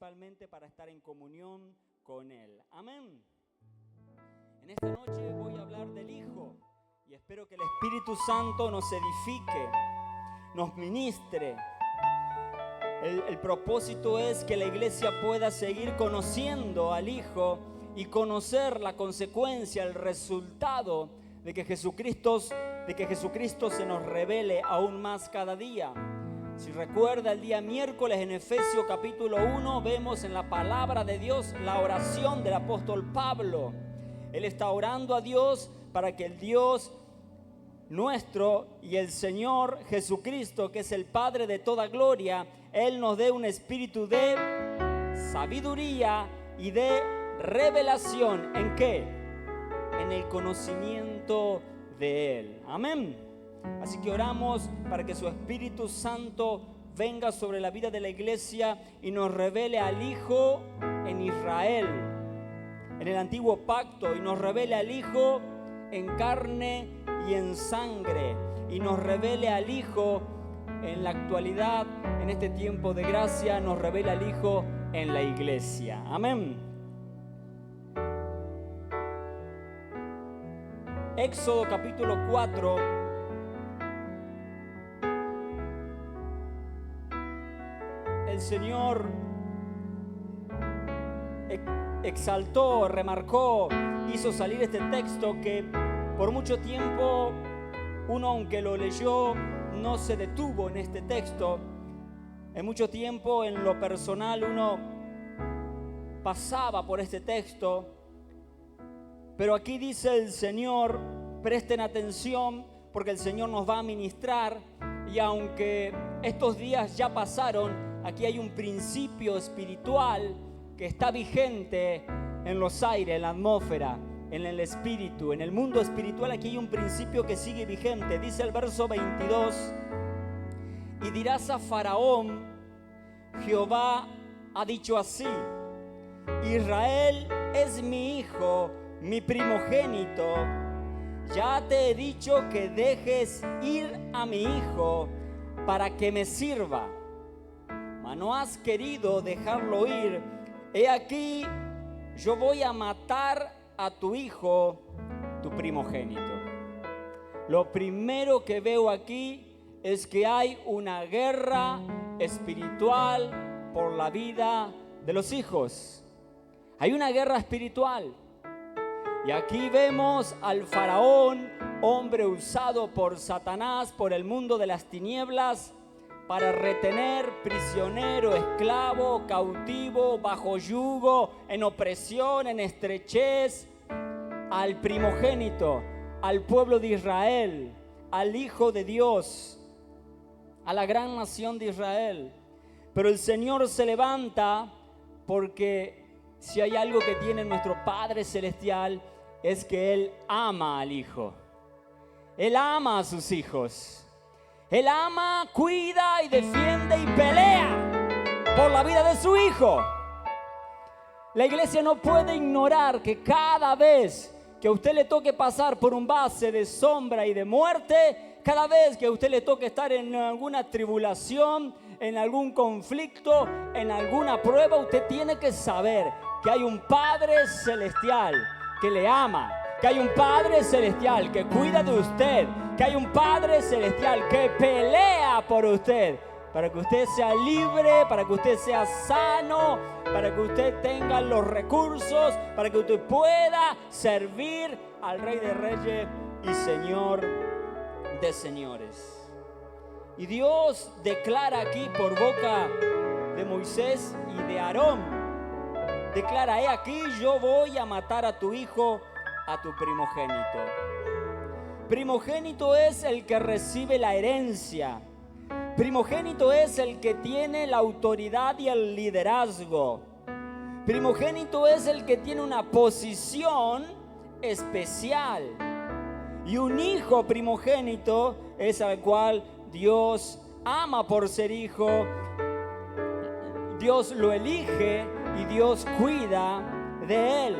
principalmente para estar en comunión con Él. Amén. En esta noche voy a hablar del Hijo y espero que el Espíritu Santo nos edifique, nos ministre. El propósito es que la iglesia pueda seguir conociendo al Hijo y conocer la consecuencia, el resultado de que Jesucristo se nos revele aún más cada día. Si recuerda, el día miércoles en Efesios capítulo 1 vemos en la palabra de Dios la oración del apóstol Pablo. Él está orando a Dios para que el Dios nuestro y el Señor Jesucristo, que es el Padre de toda gloria, Él nos dé un espíritu de sabiduría y de revelación. ¿En qué? En el conocimiento de Él. Amén. Así que oramos para que su Espíritu Santo venga sobre la vida de la iglesia y nos revele al Hijo en Israel, en el antiguo pacto, y nos revele al Hijo en carne y en sangre, y nos revele al Hijo en la actualidad, en este tiempo de gracia, nos revela al Hijo en la iglesia. Amén. Éxodo capítulo 4. El Señor exaltó, remarcó, hizo salir este texto que por mucho tiempo uno, aunque lo leyó, no se detuvo en este texto. En mucho tiempo, en lo personal, uno pasaba por este texto. Pero aquí dice el Señor, presten atención porque el Señor nos va a ministrar. Y aunque estos días ya pasaron, aquí hay un principio espiritual que está vigente en los aires, en la atmósfera, en el espíritu, en el mundo espiritual. Aquí hay un principio que sigue vigente. Dice el verso 22: y dirás a Faraón, Jehová ha dicho así: Israel es mi hijo, mi primogénito. Ya te he dicho que dejes ir a mi hijo para que me sirva, mas no has querido dejarlo ir. He aquí, yo voy a matar a tu hijo, tu primogénito. Lo primero que veo aquí es que hay una guerra espiritual por la vida de los hijos. Hay una guerra espiritual. Y aquí vemos al faraón, hombre usado por Satanás, por el mundo de las tinieblas, para retener prisionero, esclavo, cautivo, bajo yugo, en opresión, en estrechez, al primogénito, al pueblo de Israel, al Hijo de Dios, a la gran nación de Israel. Pero el Señor se levanta, porque si hay algo que tiene nuestro Padre Celestial, es que Él ama al Hijo. Él ama a sus hijos. Él ama, cuida y defiende y pelea por la vida de su Hijo. La iglesia no puede ignorar que cada vez que a usted le toque pasar por un valle de sombra y de muerte, cada vez que a usted le toque estar en alguna tribulación, en algún conflicto, en alguna prueba, usted tiene que saber que hay un Padre Celestial que le ama, que hay un Padre Celestial que cuida de usted, que hay un Padre Celestial que pelea por usted, para que usted sea libre, para que usted sea sano, para que usted tenga los recursos, para que usted pueda servir al Rey de Reyes y Señor de Señores. Y Dios declara aquí por boca de Moisés y de Aarón, declara: he aquí, yo voy a matar a tu hijo, a tu primogénito. Primogénito es el que recibe la herencia. Primogénito es el que tiene la autoridad y el liderazgo. Primogénito es el que tiene una posición especial. Y un hijo primogénito es al cual Dios ama por ser hijo. Dios lo elige y Dios cuida de él.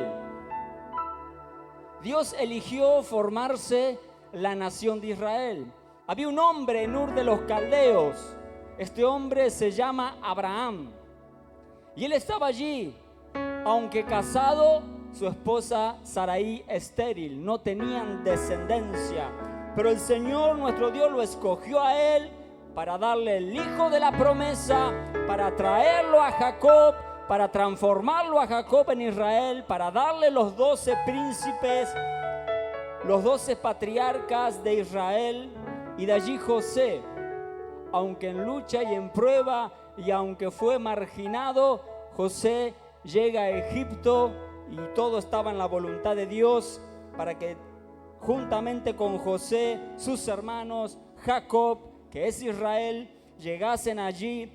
Dios eligió formarse la nación de Israel. Había un hombre en Ur de los Caldeos. Este hombre se llama Abraham. Y él estaba allí, aunque casado, su esposa Sarai estéril, no tenían descendencia. Pero el Señor nuestro Dios lo escogió a él para darle el hijo de la promesa, para traerlo a Jacob, para transformarlo a Jacob en Israel, para darle los 12 príncipes, los 12 patriarcas de Israel. Y de allí José, aunque en lucha y en prueba, y aunque fue marginado, José llega a Egipto y todo estaba en la voluntad de Dios para que juntamente con José, sus hermanos, Jacob, que es Israel, llegasen allí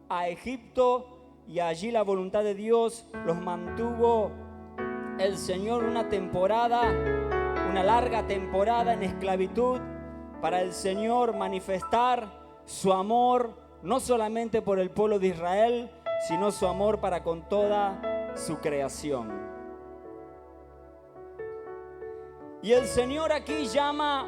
a Egipto, y allí la voluntad de Dios los mantuvo el Señor una temporada, una larga temporada en esclavitud, para el Señor manifestar su amor, no solamente por el pueblo de Israel, sino su amor para con toda su creación. Y el Señor aquí llama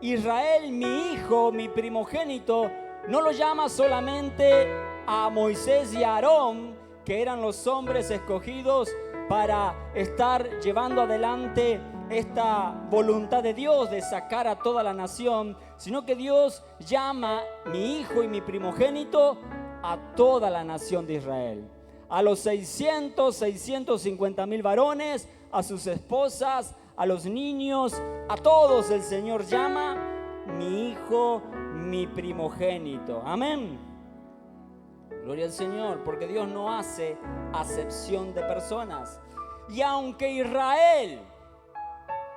Israel mi hijo, mi primogénito. No lo llama solamente a Moisés y a Aarón, que eran los hombres escogidos para estar llevando adelante esta voluntad de Dios de sacar a toda la nación, sino que Dios llama mi hijo y mi primogénito a toda la nación de Israel. A los 650,000 varones, a sus esposas, a los niños, a todos el Señor llama mi hijo, mi primogénito. Amén. Gloria al Señor, porque Dios no hace acepción de personas. Y aunque Israel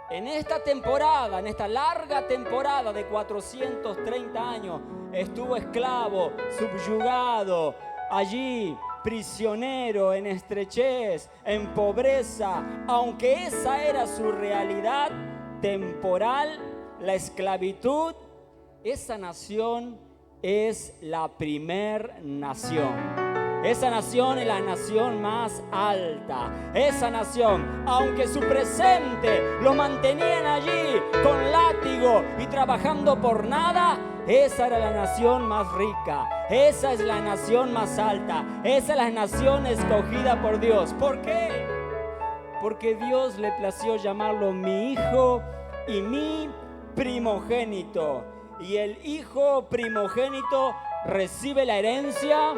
en esta temporada, en esta larga temporada de 430 años, estuvo esclavo, subyugado, allí prisionero, en estrechez, en pobreza, aunque esa era su realidad temporal, la esclavitud, esa nación es la primer nación. Esa nación es la nación más alta. Esa nación, aunque su presente lo mantenían allí con látigo y trabajando por nada, esa era la nación más rica. Esa es la nación más alta. Esa es la nación escogida por Dios. ¿Por qué? Porque Dios le plació llamarlo mi hijo y mi primogénito. Y el hijo primogénito recibe la herencia,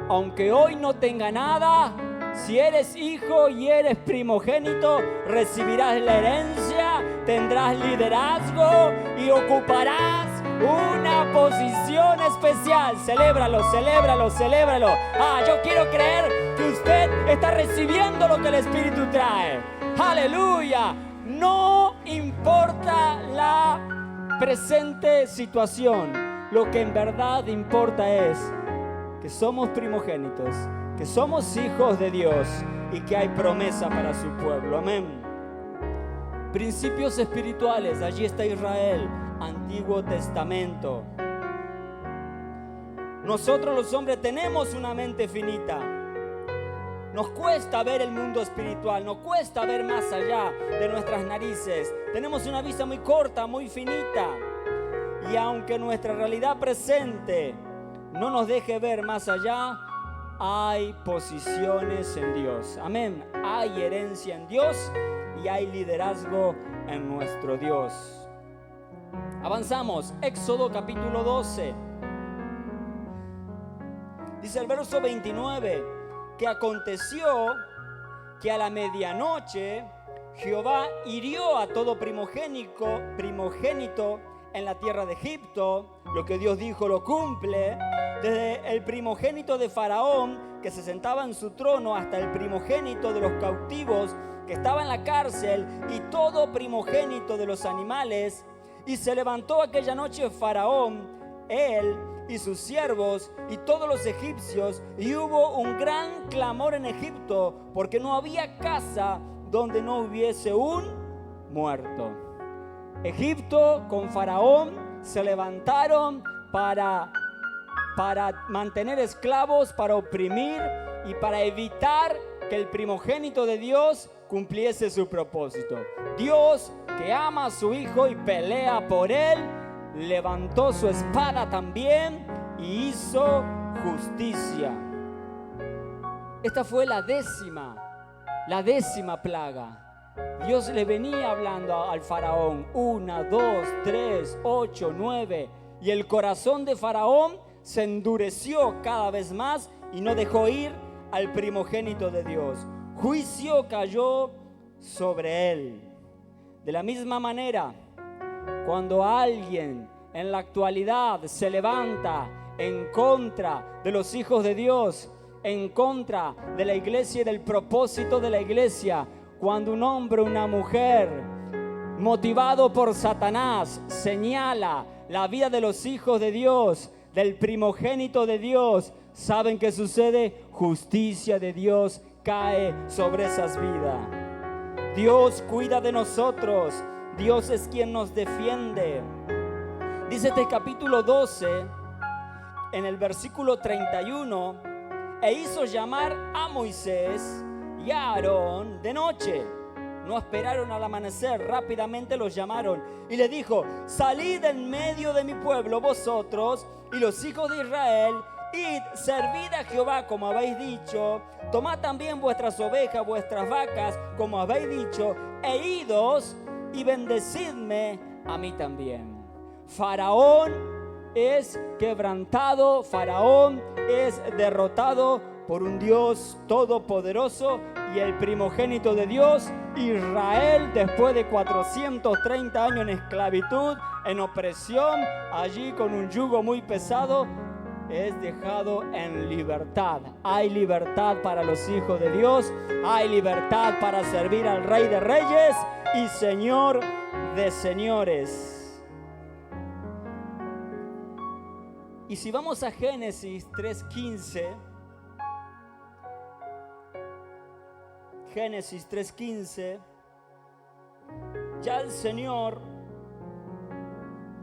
aunque hoy no tenga nada. Si eres hijo y eres primogénito, recibirás la herencia, tendrás liderazgo y ocuparás una posición especial. Celébralo, celébralo, celébralo. Yo quiero creer que usted está recibiendo lo que el Espíritu trae. Aleluya. No importa la presente situación, lo que en verdad importa es que somos primogénitos, que somos hijos de Dios y que hay promesa para su pueblo. Amén. Principios espirituales, allí está Israel, Antiguo Testamento. Nosotros los hombres tenemos una mente finita. Nos cuesta ver el mundo espiritual, nos cuesta ver más allá de nuestras narices. Tenemos una vista muy corta, muy finita. Y aunque nuestra realidad presente no nos deje ver más allá, hay posiciones en Dios. Amén. Hay herencia en Dios y hay liderazgo en nuestro Dios. Avanzamos. Éxodo capítulo 12. Dice el verso 29. Que aconteció que a la medianoche Jehová hirió a todo primogénito en la tierra de Egipto. Lo que Dios dijo lo cumple. Desde el primogénito de Faraón, que se sentaba en su trono, hasta el primogénito de los cautivos que estaba en la cárcel, y todo primogénito de los animales. Y se levantó aquella noche Faraón, él y sus siervos y todos los egipcios, y hubo un gran clamor en Egipto, porque no había casa donde no hubiese un muerto. Egipto con Faraón se levantaron para mantener esclavos, para oprimir y para evitar que el primogénito de Dios cumpliese su propósito. Dios, que ama a su hijo y pelea por él, levantó su espada también y hizo justicia. Esta fue la décima plaga. Dios le venía hablando al faraón, 1, 2, 3, 8, 9, y el corazón de faraón se endureció cada vez más y no dejó ir al primogénito de Dios. Juicio cayó sobre él. De la misma manera, cuando alguien en la actualidad se levanta en contra de los hijos de Dios, en contra de la iglesia y del propósito de la iglesia, cuando un hombre o una mujer motivado por Satanás señala la vida de los hijos de Dios, del primogénito de Dios, ¿saben qué sucede? Justicia de Dios cae sobre esas vidas. Dios cuida de nosotros. Dios es quien nos defiende. Dice este capítulo 12, en el versículo 31, e hizo llamar a Moisés y a Aarón de noche. No esperaron al amanecer, rápidamente los llamaron y le dijo: salid en medio de mi pueblo vosotros y los hijos de Israel, id, servid a Jehová como habéis dicho, tomad también vuestras ovejas, vuestras vacas, como habéis dicho, e idos y bendecidme a mí también. Faraón es quebrantado, Faraón es derrotado por un Dios todopoderoso, y el primogénito de Dios, Israel, después de 430 años en esclavitud, en opresión, allí con un yugo muy pesado, es dejado en libertad. Hay libertad para los hijos de Dios, hay libertad para servir al Rey de Reyes y Señor de Señores. Y si vamos a Génesis 3:15, Génesis 3:15, ya el Señor,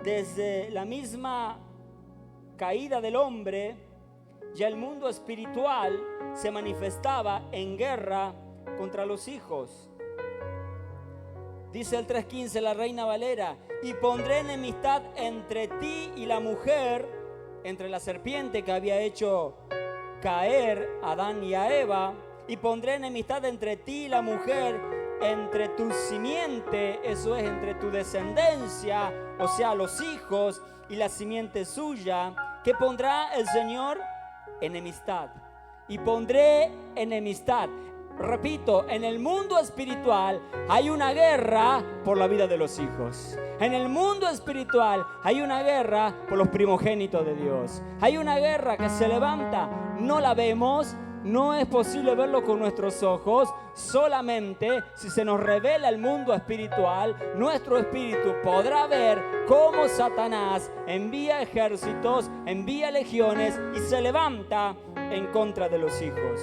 desde la misma caída del hombre, ya el mundo espiritual se manifestaba en guerra contra los hijos. Dice el 3:15, la Reina Valera: y pondré enemistad entre ti y la mujer, entre la serpiente que había hecho caer a Adán y a Eva, y pondré enemistad entre ti y la mujer, entre tu simiente, eso es, entre tu descendencia, o sea, los hijos, y la simiente suya. ¿Qué pondrá el Señor? Enemistad. Y pondré enemistad. Repito, en el mundo espiritual hay una guerra por la vida de los hijos. En el mundo espiritual hay una guerra por los primogénitos de Dios. Hay una guerra que se levanta, no la vemos. No es posible verlo con nuestros ojos. Solamente si se nos revela el mundo espiritual, nuestro espíritu podrá ver cómo Satanás envía ejércitos, envía legiones y se levanta en contra de los hijos.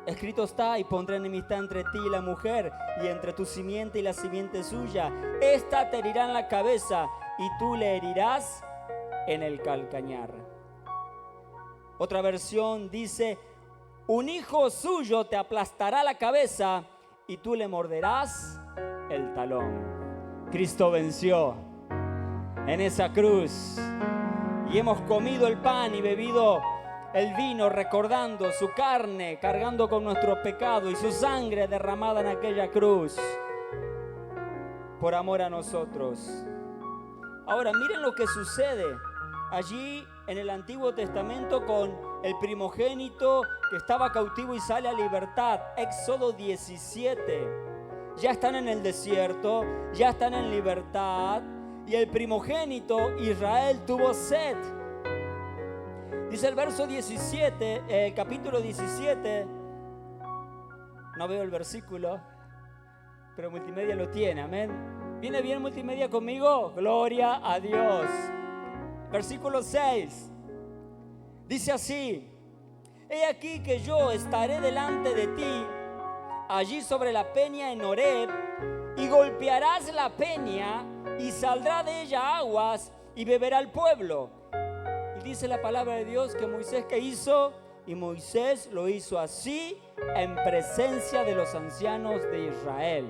Escrito está: y pondré enemistad entre ti y la mujer, y entre tu simiente y la simiente suya. Esta te herirá en la cabeza, y tú le herirás en el calcañar. Otra versión dice: un hijo suyo te aplastará la cabeza y tú le morderás el talón. Cristo venció en esa cruz, y hemos comido el pan y bebido el vino, recordando su carne, cargando con nuestro pecado, y su sangre derramada en aquella cruz por amor a nosotros. Ahora miren lo que sucede allí en el Antiguo Testamento con el primogénito que estaba cautivo y sale a libertad. Éxodo 17. Ya están en el desierto, ya están en libertad, y el primogénito Israel tuvo sed. Dice el verso 17, capítulo 17, no veo el versículo, pero Multimedia lo tiene, amén. ¿Viene bien Multimedia conmigo? Gloria a Dios. Versículo 6, dice así: he aquí que yo estaré delante de ti, allí sobre la peña en Horeb, y golpearás la peña, y saldrá de ella aguas, y beberá el pueblo. Y dice la palabra de Dios que Moisés, ¿qué hizo? Y Moisés lo hizo así en presencia de los ancianos de Israel.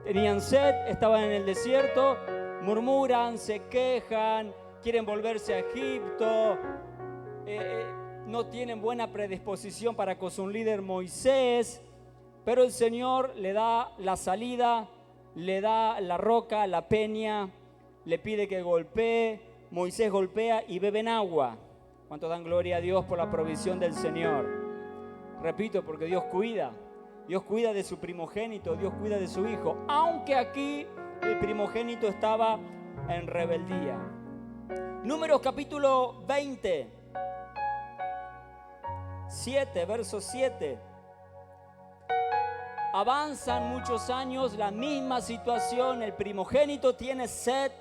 Tenían sed, estaban en el desierto, murmuran, se quejan, quieren volverse a Egipto. no tienen buena predisposición para con su líder Moisés, pero el Señor le da la salida, le da la roca, la peña, le pide que golpee, Moisés golpea y beben agua. ¿Cuántos dan gloria a Dios por la provisión del Señor? Repito, porque Dios cuida de su primogénito, Dios cuida de su hijo, aunque aquí el primogénito estaba en rebeldía. Números capítulo 20, 7, verso 7. Avanzan muchos años, la misma situación, el primogénito tiene sed.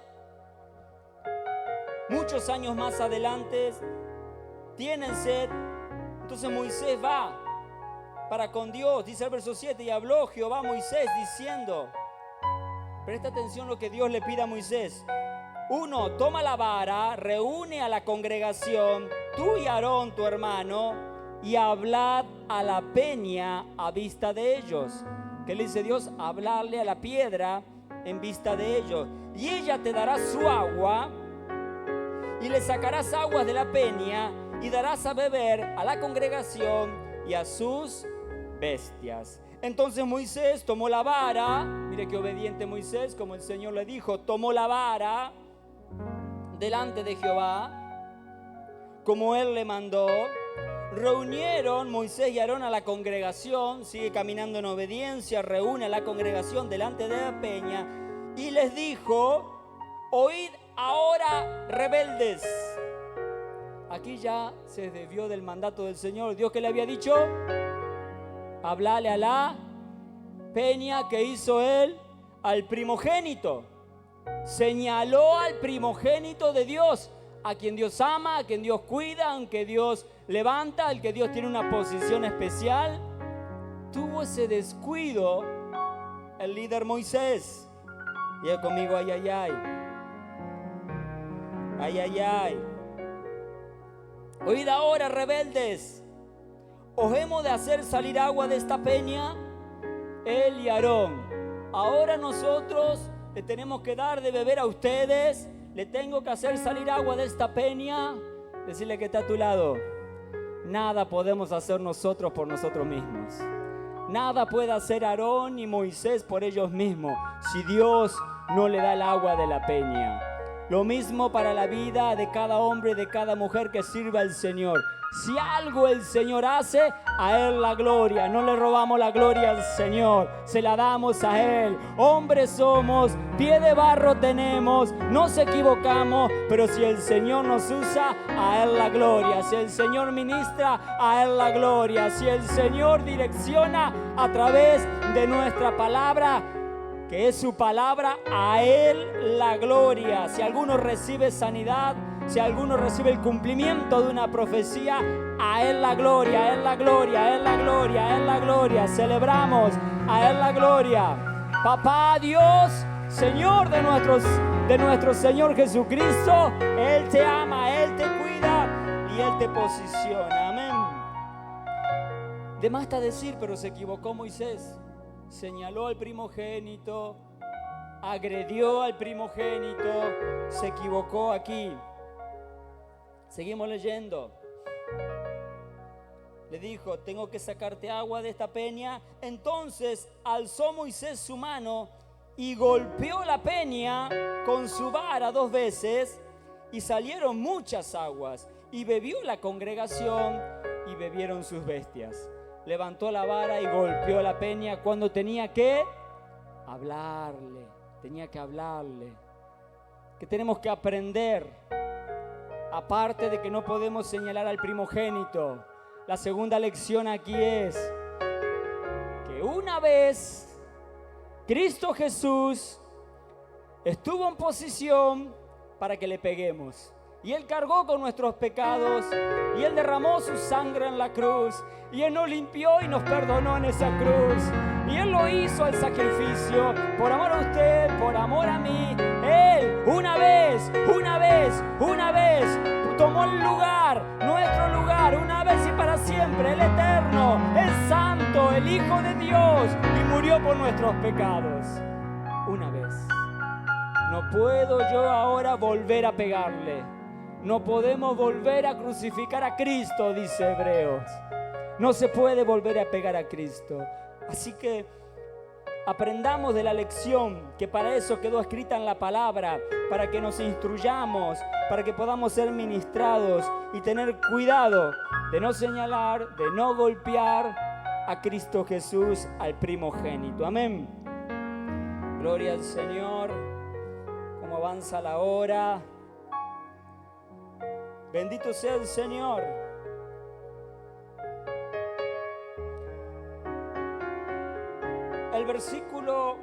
Muchos años más adelante tienen sed. Entonces Moisés va para con Dios, dice el verso 7, y habló Jehová a Moisés diciendo, presta atención a lo que Dios le pide a Moisés. 1, toma la vara, reúne a la congregación, tú y Aarón tu hermano, y hablad a la peña a vista de ellos. ¿Qué le dice Dios? Hablarle a la piedra en vista de ellos. Y ella te dará su agua, y le sacarás aguas de la peña, y darás a beber a la congregación y a sus bestias. Entonces Moisés tomó la vara, mire qué obediente Moisés, como el Señor le dijo, tomó la vara delante de Jehová, como él le mandó. Reunieron Moisés y Aarón a la congregación, sigue caminando en obediencia, reúne a la congregación delante de la peña y les dijo, oíd ahora, rebeldes. Aquí ya se desvió del mandato del Señor. Dios, que le había dicho, hablarle a la peña, que hizo él al primogénito. Señaló al primogénito de Dios, a quien Dios ama, a quien Dios cuida, al que Dios levanta, al que Dios tiene una posición especial. Tuvo ese descuido el líder Moisés. Diga conmigo, ay, ay, ay. Ay, ay, ay. Oíd ahora, rebeldes, ¿os hemos de hacer salir agua de esta peña? Él y Aarón. Ahora nosotros le tenemos que dar de beber a ustedes. Le tengo que hacer salir agua de esta peña. Decirle que está a tu lado. Nada podemos hacer nosotros por nosotros mismos. Nada puede hacer Aarón ni Moisés por ellos mismos si Dios no le da el agua de la peña. Lo mismo para la vida de cada hombre y de cada mujer que sirva al Señor. Si algo el Señor hace, a Él la gloria. No le robamos la gloria al Señor, se la damos a Él. Hombres somos, pie de barro tenemos, nos equivocamos, pero si el Señor nos usa, a Él la gloria. Si el Señor ministra, a Él la gloria. Si el Señor direcciona a través de nuestra palabra, que es su palabra, a Él la gloria. Si alguno recibe sanidad, si alguno recibe el cumplimiento de una profecía, a Él la gloria, a Él la gloria, a Él la gloria, a Él la gloria. Celebramos, a Él la gloria. Papá Dios, Señor de nuestro Señor Jesucristo, Él te ama, Él te cuida y Él te posiciona. Amén. De más está decir, pero se equivocó Moisés. Señaló al primogénito, agredió al primogénito, se equivocó aquí. Seguimos leyendo. Le dijo, tengo que sacarte agua de esta peña. Entonces alzó Moisés su mano y golpeó la peña con su vara 2 veces, y salieron muchas aguas, y bebió la congregación y bebieron sus bestias. Levantó la vara y golpeó la peña cuando tenía que hablarle. Que tenemos que aprender. Aparte de que no podemos señalar al primogénito, la segunda lección aquí es que una vez Cristo Jesús estuvo en posición para que le peguemos. Y Él cargó con nuestros pecados, y Él derramó su sangre en la cruz, y Él nos limpió y nos perdonó en esa cruz, y Él lo hizo el sacrificio por amor a usted, por amor a mí. Él una vez tomó el lugar, nuestro lugar, una vez y para siempre, el eterno, el santo, el Hijo de Dios, y murió por nuestros pecados. Una vez. No puedo yo ahora volver a pegarle. No podemos volver a crucificar a Cristo, dice Hebreos. No se puede volver a pegar a Cristo. Así que aprendamos de la lección, que para eso quedó escrita en la palabra, para que nos instruyamos, para que podamos ser ministrados y tener cuidado de no señalar, de no golpear a Cristo Jesús, al primogénito. Amén. Gloria al Señor. Como avanza la hora. Bendito sea el Señor. El versículo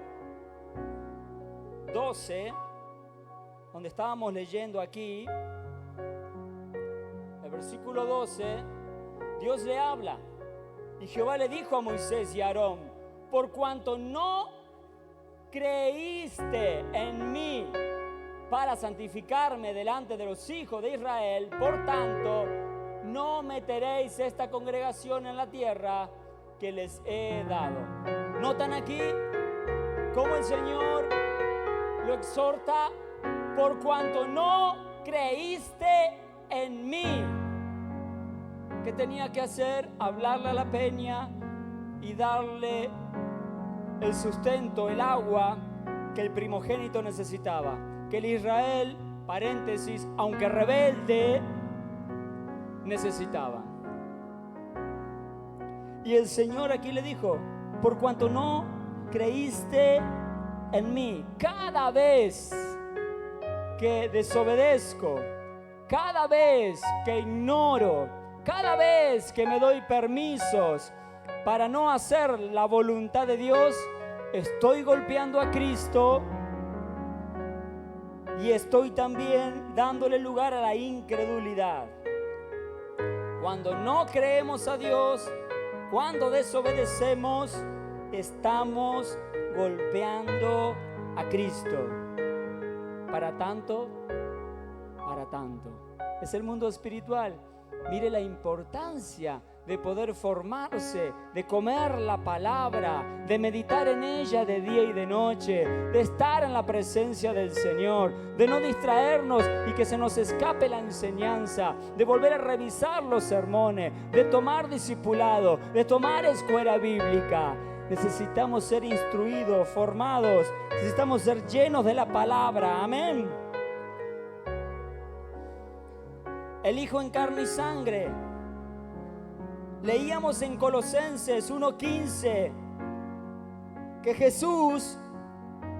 12, donde estábamos leyendo aquí, el versículo 12, Dios le habla. Y Jehová le dijo a Moisés y a Aarón: por cuanto no creíste en mí para santificarme delante de los hijos de Israel, por tanto, no meteréis esta congregación en la tierra que les he dado. ¿Notan aquí cómo el Señor lo exhorta? Por cuanto no creíste en mí. ¿Qué tenía que hacer? Hablarle a la peña y darle el sustento, el agua que el primogénito necesitaba. Que el Israel, paréntesis, aunque rebelde, necesitaba. Y el Señor aquí le dijo: por cuanto no creíste en mí. Cada vez que desobedezco, cada vez que ignoro, cada vez que me doy permisos para no hacer la voluntad de Dios, estoy golpeando a Cristo y estoy también dándole lugar a la incredulidad. Cuando no creemos a Dios, cuando desobedecemos, estamos golpeando a Cristo. Para tanto, es el mundo espiritual. Mire la importancia de poder formarse, de comer la palabra, de meditar en ella de día y de noche, de estar en la presencia del Señor, de no distraernos y que se nos escape la enseñanza, de volver a revisar los sermones, de tomar discipulado, de tomar escuela bíblica. Necesitamos ser instruidos, formados, necesitamos ser llenos de la palabra. Amén. El Hijo en carne y sangre. Leíamos en Colosenses 1:15 que Jesús,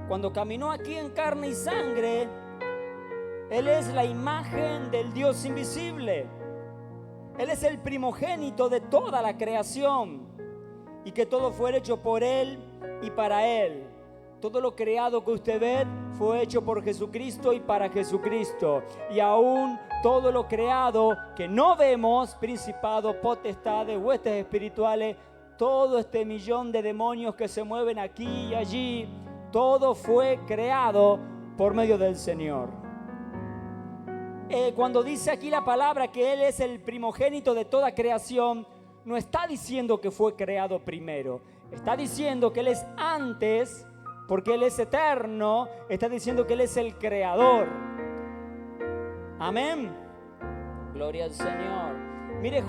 cuando caminó aquí en carne y sangre, Él es la imagen del Dios invisible. Él es el primogénito de toda la creación, y que todo fue hecho por Él y para Él. Todo lo creado que usted ve fue hecho por Jesucristo y para Jesucristo. Y aún todo lo creado que no vemos, principados, potestades, huestes espirituales, todo este millón de demonios que se mueven aquí y allí, todo fue creado por medio del Señor. Cuando dice aquí la palabra que Él es el primogénito de toda creación, no está diciendo que fue creado primero. Está diciendo que Él es antes, porque Él es eterno. Está diciendo que Él es el creador. Amén. Gloria al Señor. Mire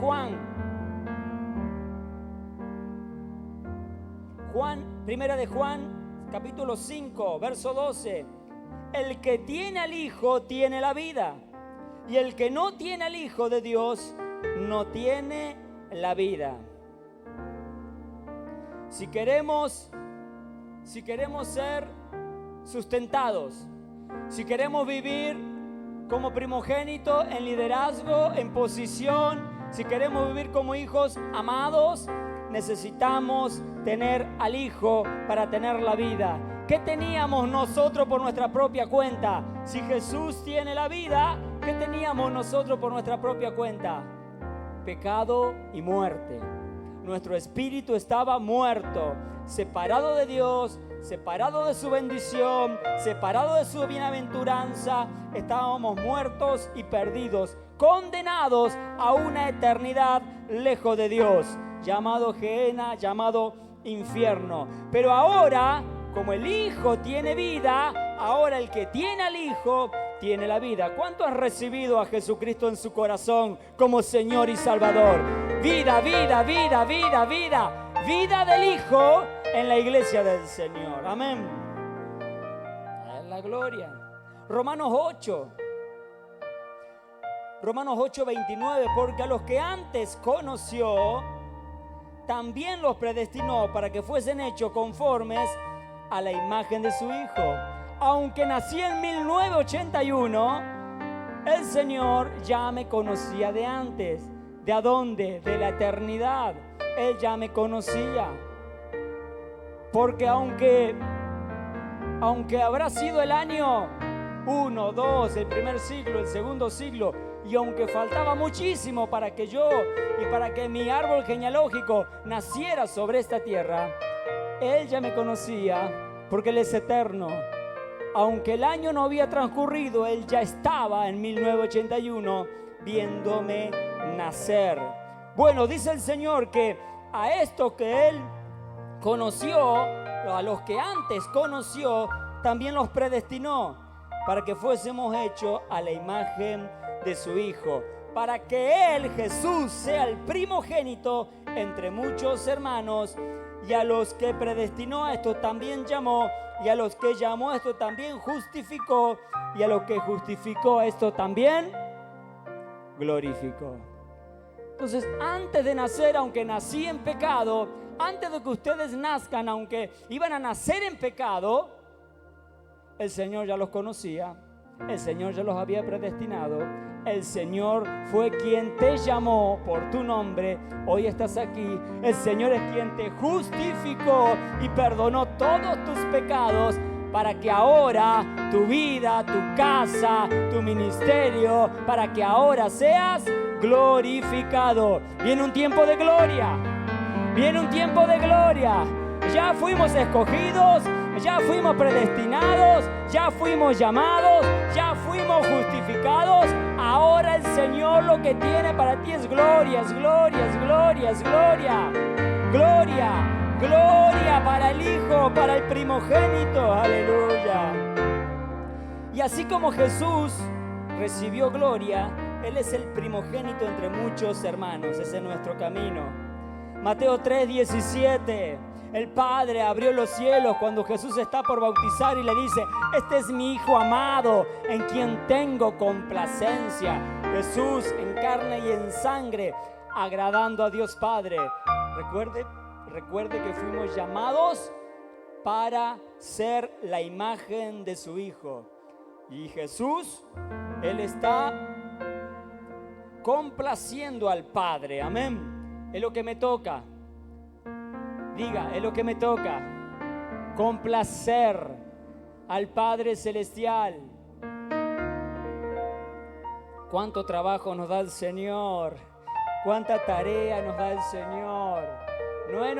Primera de Juan, capítulo 5, verso 12. El que tiene al Hijo tiene la vida, y el que no tiene al Hijo de Dios no tiene la vida. Si queremos ser sustentados, si queremos vivir como primogénito en liderazgo, en posición, si queremos vivir como hijos amados, necesitamos tener al Hijo para tener la vida. ¿Qué teníamos nosotros por nuestra propia cuenta? Si Jesús tiene la vida, ¿qué teníamos nosotros por nuestra propia cuenta? Pecado y muerte. Nuestro espíritu estaba muerto, separado de Dios, separado de su bendición, separado de su bienaventuranza. Estábamos muertos y perdidos, condenados a una eternidad lejos de Dios, llamado Gehenna, llamado infierno. Pero ahora, como el Hijo tiene vida, ahora el que tiene al Hijo tiene la vida. ¿Cuánto has recibido a Jesucristo en su corazón como Señor y Salvador? Vida, vida, vida, vida, vida. Vida del Hijo en la iglesia del Señor. Amén. Es la gloria. Romanos 8:29, porque a los que antes conoció, también los predestinó para que fuesen hechos conformes a la imagen de su Hijo. Aunque nací en 1981, el Señor ya me conocía de antes. ¿De a dónde? De la eternidad. Él ya me conocía. Porque aunque habrá sido el año 1, 2, el primer siglo, el segundo siglo, y aunque faltaba muchísimo para que yo y para que mi árbol genealógico naciera sobre esta tierra, Él ya me conocía porque Él es eterno. Aunque el año no había transcurrido, Él ya estaba en 1981 viéndome nacer. Bueno, dice el Señor que a estos que Él conoció, a los que antes conoció, también los predestinó para que fuésemos hechos a la imagen de su Hijo, para que Él, Jesús, sea el primogénito entre muchos hermanos. Y a los que predestinó, a estos también llamó, y a los que llamó, a estos también justificó, y a los que justificó, a estos también glorificó. Entonces, antes de nacer, aunque nací en pecado, antes de que ustedes nazcan, aunque iban a nacer en pecado, el Señor ya los conocía, el Señor ya los había predestinado, el Señor fue quien te llamó por tu nombre, hoy estás aquí, el Señor es quien te justificó y perdonó todos tus pecados, para que ahora tu vida, tu casa, tu ministerio, para que ahora seas glorificado. Viene un tiempo de gloria, viene un tiempo de gloria. Ya fuimos escogidos, ya fuimos predestinados, ya fuimos llamados, ya fuimos justificados. Ahora el Señor lo que tiene para ti es gloria, es gloria, es gloria, es gloria. Gloria, gloria para el Hijo, para el primogénito. Aleluya. Y así como Jesús recibió gloria, Él es el primogénito entre muchos hermanos. Ese es nuestro camino. Mateo 3:17. El Padre abrió los cielos cuando Jesús está por bautizar y le dice: este es mi Hijo amado, en quien tengo complacencia. Jesús en carne y en sangre, agradando a Dios Padre. Recuerde que fuimos llamados para ser la imagen de su Hijo. Y Jesús, Él está complaciendo al Padre. Amén. Es lo que me toca. Diga, es lo que me toca. Complacer al Padre Celestial. Cuánto trabajo nos da el Señor. Cuánta tarea nos da el Señor. No es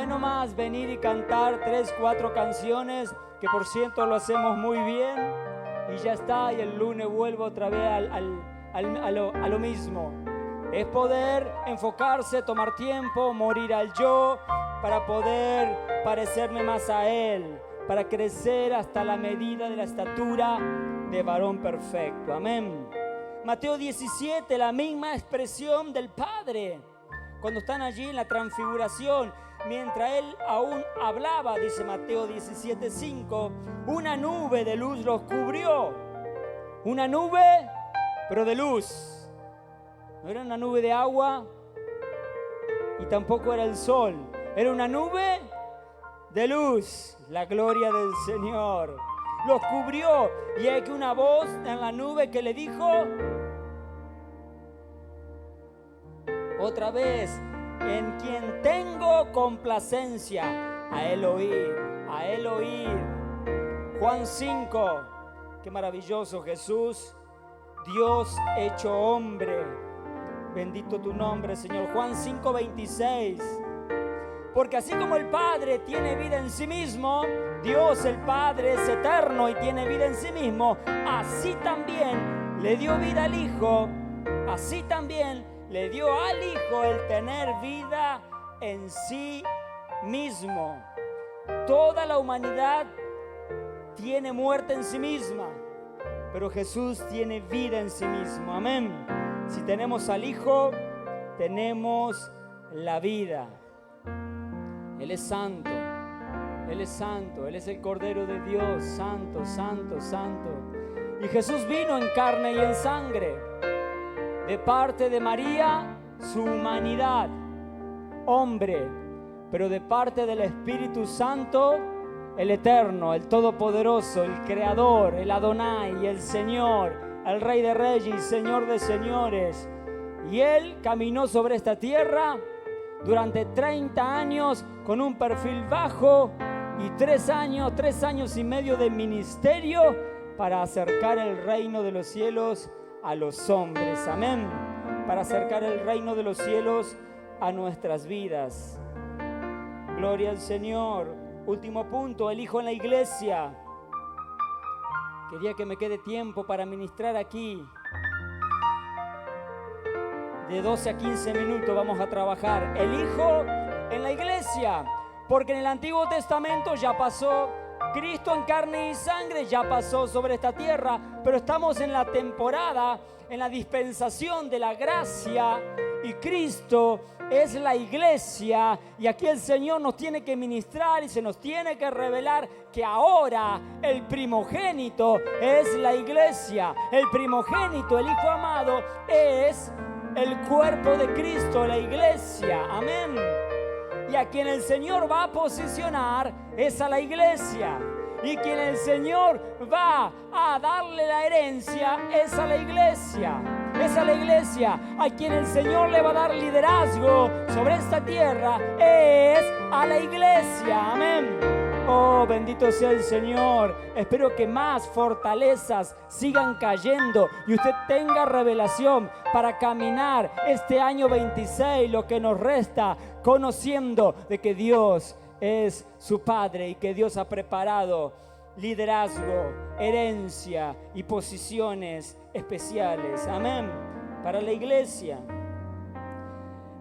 nomás venir y cantar 3, 4 canciones, que por cierto lo hacemos muy bien, y ya está, y el lunes vuelvo otra vez a lo mismo. Es poder enfocarse, tomar tiempo, morir al yo, para poder parecerme más a Él, para crecer hasta la medida de la estatura de varón perfecto. Amén. Mateo 17, la misma expresión del Padre, cuando están allí en la transfiguración, mientras Él aún hablaba, dice Mateo 17:5, una nube de luz los cubrió. Una nube, pero de luz. No era una nube de agua y tampoco era el sol. Era una nube de luz, la gloria del Señor. Los cubrió, y hay que una voz en la nube que le dijo otra vez: en quien tengo complacencia, a Él oír, a Él oír. Juan 5, qué maravilloso Jesús, Dios hecho hombre. Bendito tu nombre, Señor. Juan 5:26. Porque así como el Padre tiene vida en sí mismo, Dios el Padre es eterno y tiene vida en sí mismo, así también le dio vida al Hijo, así también le dio al Hijo el tener vida en sí mismo. Toda la humanidad tiene muerte en sí misma. pero Jesús tiene vida en sí mismo. Amén. Si tenemos al Hijo, tenemos la vida. Él es santo. Él es santo. Él es el Cordero de Dios. Santo, santo, santo. Y Jesús vino en carne y en sangre. De parte de María, su humanidad, hombre. Pero de parte del Espíritu Santo, el Eterno, el Todopoderoso, el Creador, el Adonai, el Señor, el Rey de Reyes y Señor de Señores. Y Él caminó sobre esta tierra durante 30 años con un perfil bajo y 3 años y medio de ministerio para acercar el reino de los cielos a los hombres. Amén. Para acercar el reino de los cielos a nuestras vidas. Gloria al Señor. Último punto, el Hijo en la iglesia. Quería que me quede tiempo para ministrar aquí. De 12 a 15 minutos vamos a trabajar. El Hijo en la iglesia. Porque en el Antiguo Testamento ya pasó. Cristo en carne y sangre ya pasó sobre esta tierra. Pero estamos en la temporada, en la dispensación de la gracia. Y Cristo es la iglesia. Y aquí el Señor nos tiene que ministrar y se nos tiene que revelar que ahora el primogénito es la iglesia. El primogénito, el Hijo amado, es el cuerpo de Cristo, la iglesia. Amén. Y a quien el Señor va a posicionar es a la iglesia. Y quien el Señor va a darle la herencia es a la iglesia. Es a la iglesia. A quien el Señor le va a dar liderazgo sobre esta tierra es a la iglesia. Amén. Oh, bendito sea el Señor. Espero que más fortalezas sigan cayendo y usted tenga revelación para caminar este año 26, lo que nos resta, conociendo de que Dios es su Padre y que Dios ha preparado liderazgo, herencia y posiciones especiales. Amén. Para la iglesia.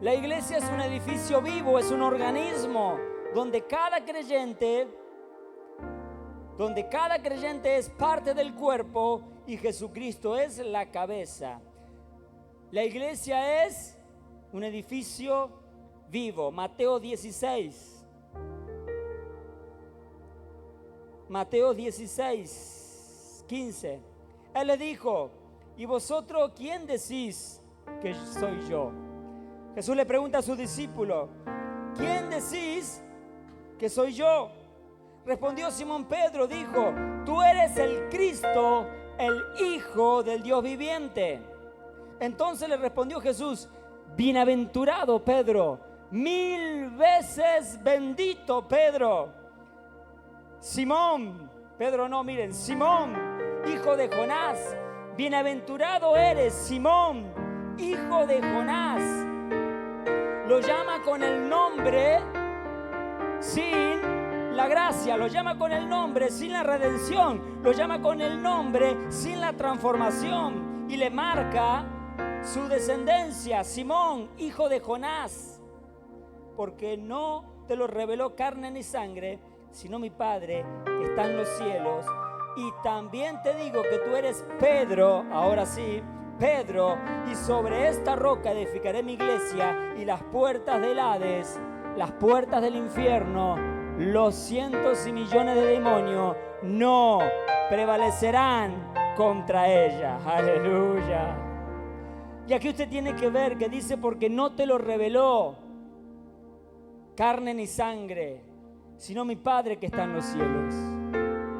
La iglesia es un edificio vivo, es un organismo donde cada creyente es parte del cuerpo y Jesucristo es la cabeza. La iglesia es un edificio vivo. Mateo 16. Mateo 16, 15. Él le dijo: ¿y vosotros quién decís que soy yo? Jesús le pregunta a sus discípulos: ¿quién decís que soy yo? Respondió Simón Pedro, dijo: tú eres el Cristo, el Hijo del Dios viviente. Entonces le respondió Jesús: bienaventurado Pedro, 1000 veces bendito Pedro. Simón, Pedro no, miren, Simón, hijo de Jonás, bienaventurado eres, Simón, hijo de Jonás. Lo llama con el nombre sin la gracia, lo llama con el nombre sin la redención, lo llama con el nombre sin la transformación y le marca su descendencia: Simón, hijo de Jonás, porque no te lo reveló carne ni sangre, sino mi Padre que está en los cielos. Y también te digo que tú eres Pedro, ahora sí, Pedro, y sobre esta roca edificaré mi iglesia, y las puertas del Hades, las puertas del infierno, los cientos y millones de demonios no prevalecerán contra ella. Aleluya. Y aquí usted tiene que ver que dice: porque no te lo reveló carne ni sangre, sino mi Padre que está en los cielos.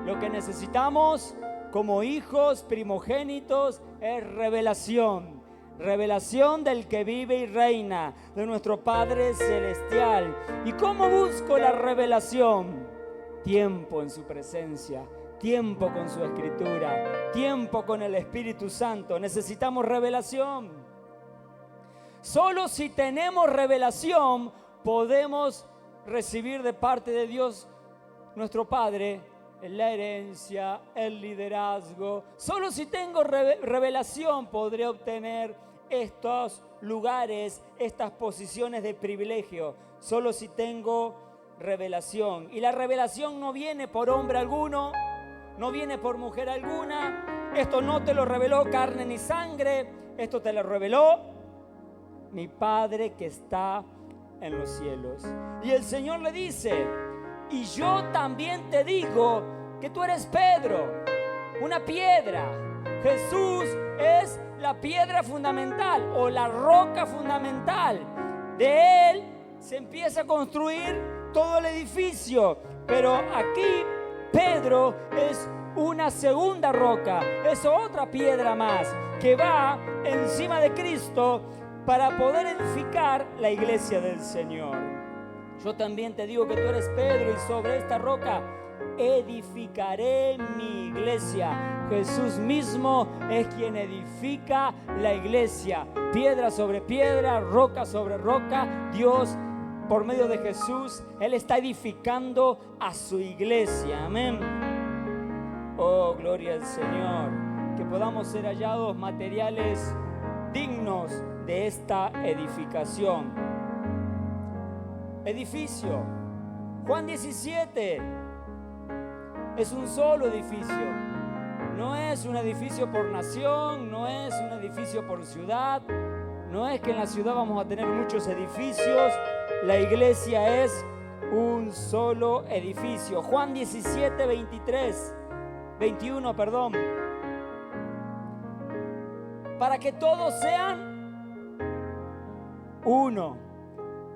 Lo que necesitamos como hijos primogénitos es revelación. Revelación del que vive y reina, de nuestro Padre Celestial. ¿Y cómo busco la revelación? Tiempo en su presencia, tiempo con su Escritura, tiempo con el Espíritu Santo. Necesitamos revelación. Solo si tenemos revelación podemos recibir de parte de Dios nuestro Padre la herencia, el liderazgo. Solo si tengo revelación podré obtener estos lugares, estas posiciones de privilegio. Solo si tengo revelación. Y la revelación no viene por hombre alguno, no viene por mujer alguna, Esto no te lo reveló carne ni sangre, esto te lo reveló mi Padre que está en los cielos. Y el Señor le dice, y yo también te digo que tú eres Pedro, una piedra. Jesús es la piedra fundamental o la roca fundamental. De Él se empieza a construir todo el edificio. Pero aquí Pedro es una segunda roca, es otra piedra más que va encima de Cristo para poder edificar la iglesia del Señor. Yo también te digo que tú eres Pedro y sobre esta roca edificaré mi iglesia. Jesús mismo es quien edifica la iglesia. Piedra sobre piedra, roca sobre roca. Dios, por medio de Jesús, Él está edificando a su iglesia. Amén. Oh, gloria al Señor. Que podamos ser hallados materiales dignos de esta edificación. Edificio. Juan 17. Es un solo edificio. No es un edificio por nación, no es un edificio por ciudad. No es que en la ciudad vamos a tener muchos edificios. La iglesia es un solo edificio. Juan 17, 21. Para que todos sean uno.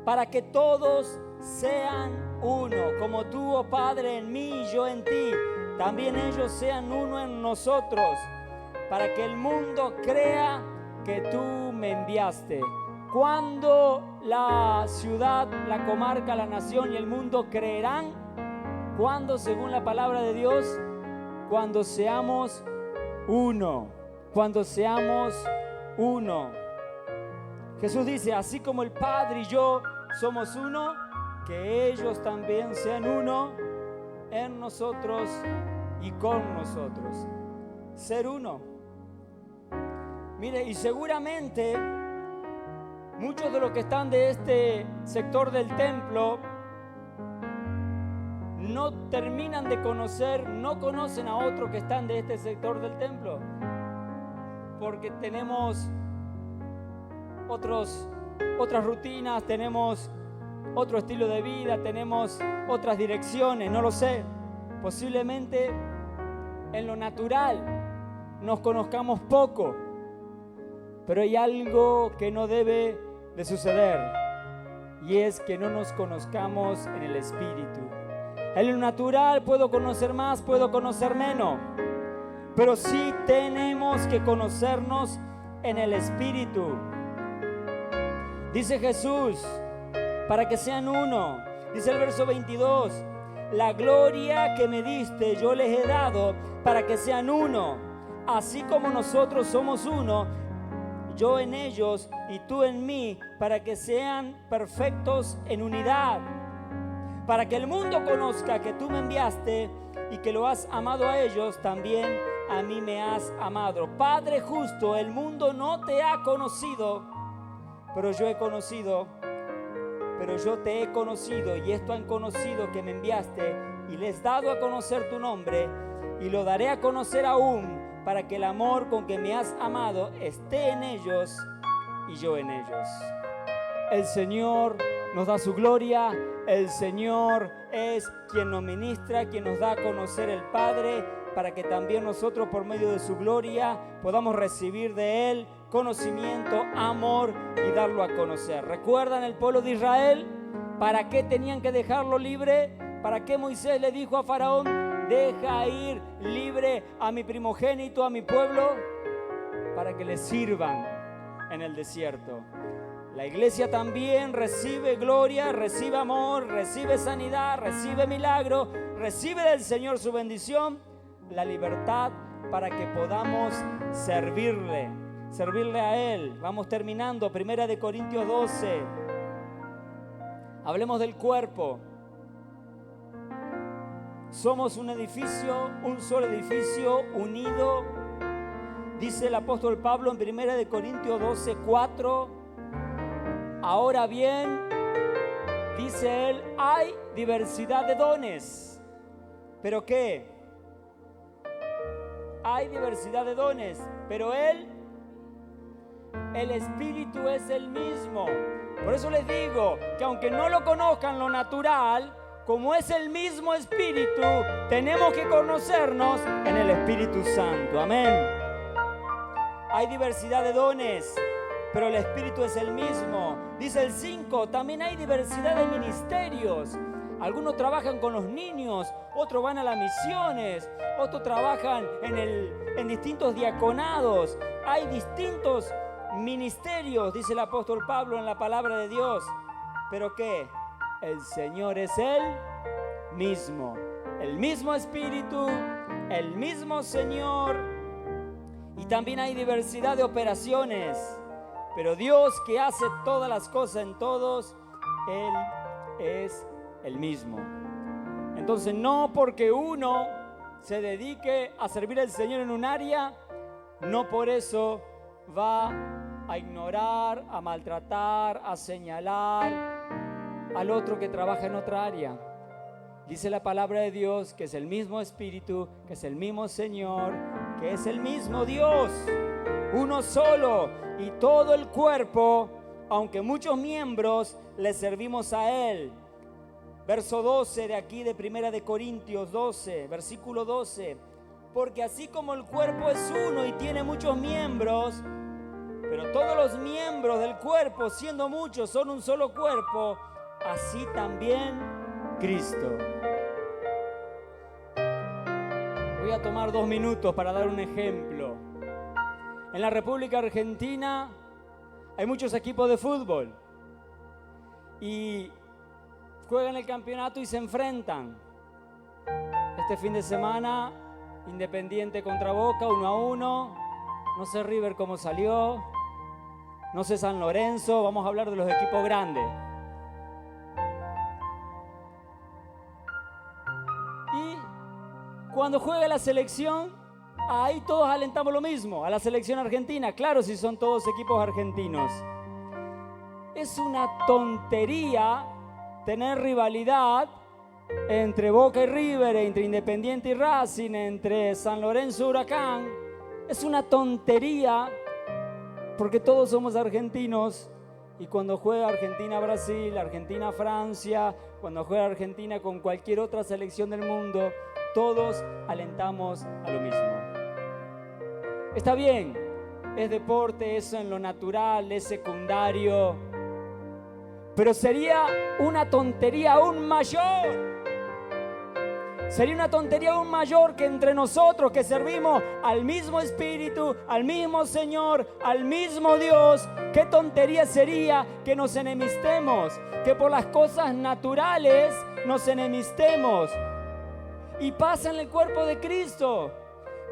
Para que todos sean uno. Como tú, oh Padre, en mí y yo en ti. También ellos sean uno en nosotros. Para que el mundo crea que tú me enviaste. ¿Cuándo la ciudad, la comarca, la nación y el mundo creerán? ¿Cuándo, según la palabra de Dios? Cuando seamos uno. Cuando seamos uno. Jesús dice, así como el Padre y yo somos uno, que ellos también sean uno en nosotros y con nosotros. Ser uno. Mire, y seguramente muchos de los que están de este sector del templo no terminan de conocer, no conocen a otros que están de este sector del templo, porque tenemos otras rutinas, tenemos otro estilo de vida, tenemos otras direcciones, no lo sé. Posiblemente en lo natural nos conozcamos poco, pero hay algo que no debe de suceder, y es que no nos conozcamos en el espíritu. En lo natural puedo conocer más, puedo conocer menos, pero sí tenemos que conocernos en el espíritu. Dice Jesús, para que sean uno. Dice el verso 22, la gloria que me diste yo les he dado para que sean uno, así como nosotros somos uno, yo en ellos y tú en mí, para que sean perfectos en unidad, para que el mundo conozca que tú me enviaste y que lo has amado a ellos, también a mí me has amado. Padre justo, el mundo no te ha conocido, pero yo te he conocido, y esto han conocido que me enviaste, y les he dado a conocer tu nombre, y lo daré a conocer aún, para que el amor con que me has amado esté en ellos y yo en ellos. El Señor nos da su gloria, el Señor es quien nos ministra, quien nos da a conocer el Padre, para que también nosotros por medio de su gloria podamos recibir de Él conocimiento, amor y darlo a conocer. ¿Recuerdan el pueblo de Israel? ¿Para qué tenían que dejarlo libre? ¿Para qué Moisés le dijo a Faraón, deja ir libre a mi primogénito, a mi pueblo? Para que le sirvan en el desierto. La iglesia también recibe gloria, recibe amor, recibe sanidad, recibe milagro, recibe del Señor su bendición, la libertad para que podamos servirle a Él. Vamos terminando, 1 Corintios 12. Hablemos del cuerpo. Somos un edificio, un solo edificio unido. Dice el apóstol Pablo en 1 Corintios 12, 4. Ahora bien, dice él, hay diversidad de dones. ¿Pero qué? hay diversidad de dones, pero el Espíritu es el mismo. Por eso les digo que aunque no lo conozcan lo natural, como es el mismo Espíritu, tenemos que conocernos en el Espíritu Santo. Amén. Hay diversidad de dones, pero el Espíritu es el mismo. Dice el 5, también hay diversidad de ministerios. Algunos trabajan con los niños, otros van a las misiones, otros trabajan en distintos diaconados. Hay distintos ministerios, dice el apóstol Pablo en la palabra de Dios. ¿Pero qué? El Señor es el mismo Espíritu, el mismo Señor. Y también hay diversidad de operaciones, pero Dios que hace todas las cosas en todos, Él es el mismo. Entonces no porque uno se dedique a servir al Señor en un área, no por eso va a ignorar, a maltratar, a señalar al otro que trabaja en otra área. Dice la palabra de Dios que es el mismo Espíritu, que es el mismo Señor, que es el mismo Dios, uno solo, y todo el cuerpo, aunque muchos miembros, le servimos a Él. Verso 12 de aquí de 1 de Corintios 12, versículo 12. Porque así como el cuerpo es uno y tiene muchos miembros, pero todos los miembros del cuerpo, siendo muchos, son un solo cuerpo, así también Cristo. Voy a tomar 2 minutos para dar un ejemplo. En la República Argentina hay muchos equipos de fútbol y juegan el campeonato y se enfrentan. Este fin de semana, Independiente contra Boca, 1-1. No sé River cómo salió, no sé San Lorenzo. Vamos a hablar de los equipos grandes. Y cuando juega la selección, ahí todos alentamos lo mismo, a la selección argentina. Claro, si son todos equipos argentinos. Es una tontería tener rivalidad entre Boca y River, entre Independiente y Racing, entre San Lorenzo y Huracán. Es una tontería porque todos somos argentinos, y cuando juega Argentina-Brasil, Argentina-Francia, cuando juega Argentina con cualquier otra selección del mundo, todos alentamos a lo mismo. Está bien, es deporte, eso en lo natural, es secundario, pero sería una tontería aún mayor. Sería una tontería aún mayor que entre nosotros que servimos al mismo Espíritu, al mismo Señor, al mismo Dios, qué tontería sería que nos enemistemos, que por las cosas naturales nos enemistemos. Y pasa en el cuerpo de Cristo,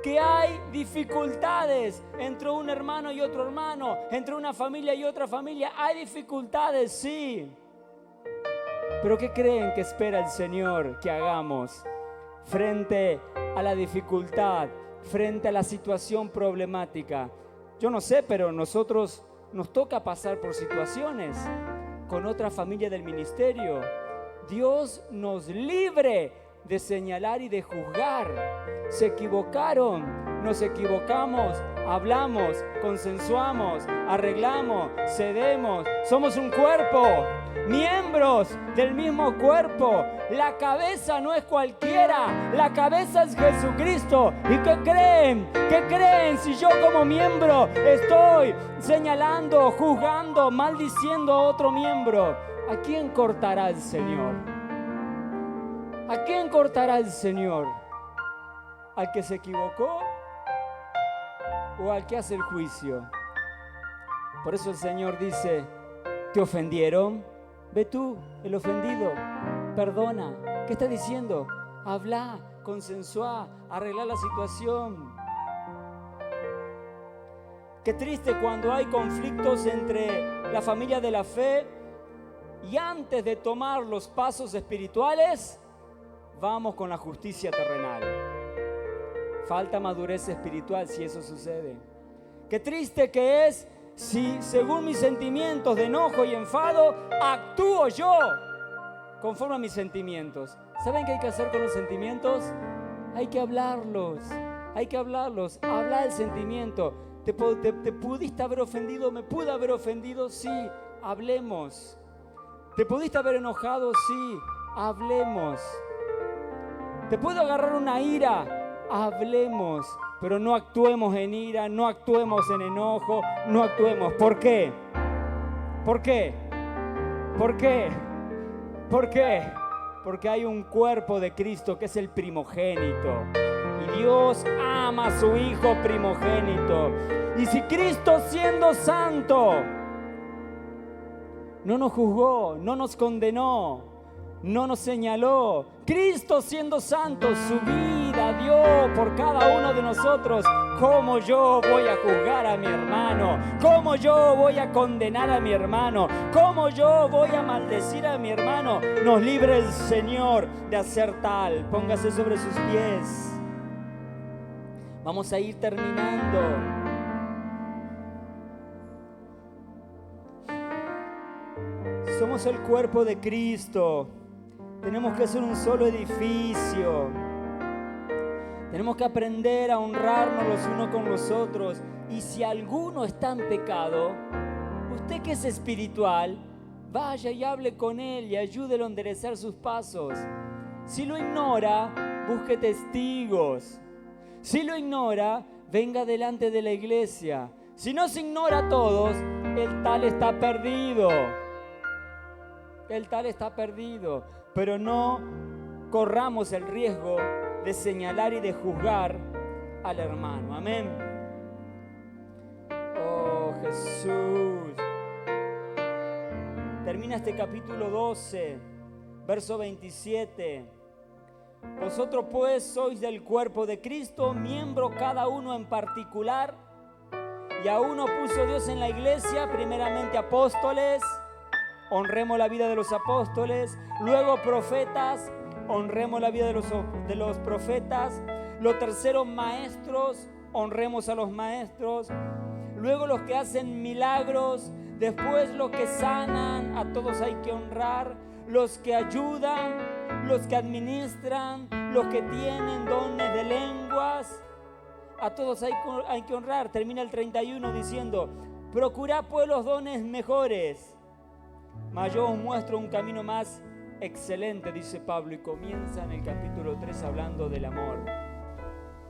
que hay dificultades entre un hermano y otro hermano, entre una familia y otra familia. Hay dificultades, sí. Pero ¿qué creen que espera el Señor que hagamos frente a la dificultad, frente a la situación problemática? Yo no sé, pero nosotros nos toca pasar por situaciones con otra familia del ministerio. Dios nos libre de señalar y de juzgar. Se equivocaron, nos equivocamos, hablamos, consensuamos, arreglamos, cedemos. Somos un cuerpo, miembros del mismo cuerpo. La cabeza no es cualquiera, la cabeza es Jesucristo. ¿Y qué creen? ¿Qué creen si yo como miembro estoy señalando, juzgando, maldiciendo a otro miembro? ¿A quién cortará el Señor? ¿A quién cortará el Señor? ¿Al que se equivocó o al que hace el juicio? Por eso el Señor dice: ¿te ofendieron? Ve tú, el ofendido, perdona. ¿Qué está diciendo? Habla, consensuá, arregla la situación. Qué triste cuando hay conflictos entre la familia de la fe y antes de tomar los pasos espirituales, vamos con la justicia terrenal. Falta madurez espiritual si eso sucede. Qué triste que es si, según mis sentimientos de enojo y enfado, actúo yo conforme a mis sentimientos. ¿Saben qué hay que hacer con los sentimientos? Hay que hablarlos, Hay que hablarlos, hablar el sentimiento. ¿Te pudiste haber ofendido? ¿Me pude haber ofendido? Sí, hablemos. ¿Te pudiste haber enojado? Sí, hablemos. ¿Te puedo agarrar una ira? Hablemos. Pero no actuemos en ira, no actuemos en enojo, no actuemos. ¿Por qué? ¿Por qué? ¿Por qué? ¿Por qué? Porque hay un cuerpo de Cristo que es el primogénito. Y Dios ama a su Hijo primogénito. Y si Cristo, siendo santo, no nos juzgó, no nos condenó, no nos señaló, Cristo, siendo santo, su vida dio por cada uno de nosotros, ¿cómo yo voy a juzgar a mi hermano? ¿Cómo yo voy a condenar a mi hermano? ¿Cómo yo voy a maldecir a mi hermano? Nos libre el Señor de hacer tal. Póngase sobre sus pies. Vamos a ir terminando. Somos el cuerpo de Cristo. Tenemos que ser un solo edificio. Tenemos que aprender a honrarnos los unos con los otros. Y si alguno está en pecado, usted que es espiritual, vaya y hable con él y ayúdelo a enderezar sus pasos. Si lo ignora, busque testigos. Si lo ignora, venga delante de la iglesia. Si no se ignora a todos, el tal está perdido. El tal está perdido. Pero no corramos el riesgo de señalar y de juzgar al hermano. Amén. Oh, Jesús. Termina este capítulo 12, verso 27. Vosotros pues sois del cuerpo de Cristo, miembro cada uno en particular. Y a uno puso Dios en la iglesia, primeramente apóstoles, honremos la vida de los apóstoles. Luego profetas, honremos la vida de los profetas. Lo tercero, maestros, honremos a los maestros. Luego los que hacen milagros. Después los que sanan, a todos hay que honrar. Los que ayudan, los que administran, los que tienen dones de lenguas, a todos hay que honrar. Termina el 31 diciendo: procurad pues los dones mejores, mas yo os muestro un camino más excelente, dice Pablo, y comienza en el capítulo 3 hablando del amor.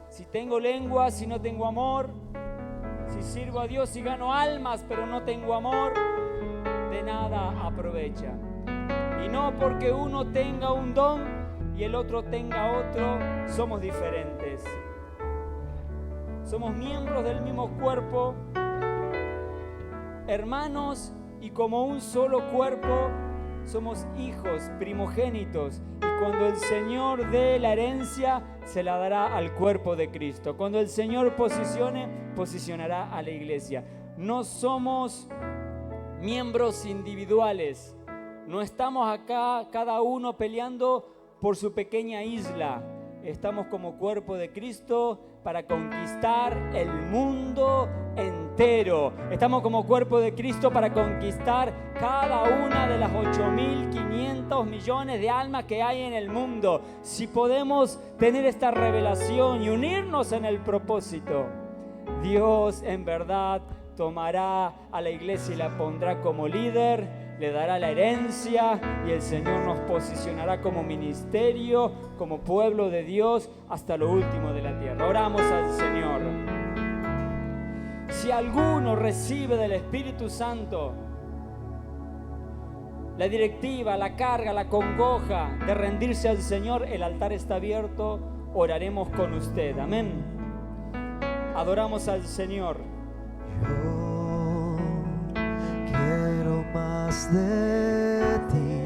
Si tengo lengua, si no tengo amor, si sirvo a Dios y gano almas, pero no tengo amor, de nada aprovecha. Y no porque uno tenga un don y el otro tenga otro, somos diferentes. Somos miembros del mismo cuerpo, hermanos, y como un solo cuerpo somos hijos primogénitos. Y cuando el Señor dé la herencia, se la dará al cuerpo de Cristo. Cuando el Señor posicionará a la iglesia. No somos miembros individuales. No estamos acá cada uno peleando por su pequeña isla. Estamos como cuerpo de Cristo para conquistar el mundo entero. Estamos como cuerpo de Cristo para conquistar cada una de las 8.500 millones de almas que hay en el mundo. Si podemos tener esta revelación y unirnos en el propósito, Dios en verdad tomará a la iglesia y la pondrá como líder, le dará la herencia y el Señor nos posicionará como ministerio, como pueblo de Dios hasta lo último de la tierra. Oramos al Señor. Si alguno recibe del Espíritu Santo la directiva, la carga, la congoja de rendirse al Señor, el altar está abierto, oraremos con usted. Amén. Adoramos al Señor. Yo quiero más de ti.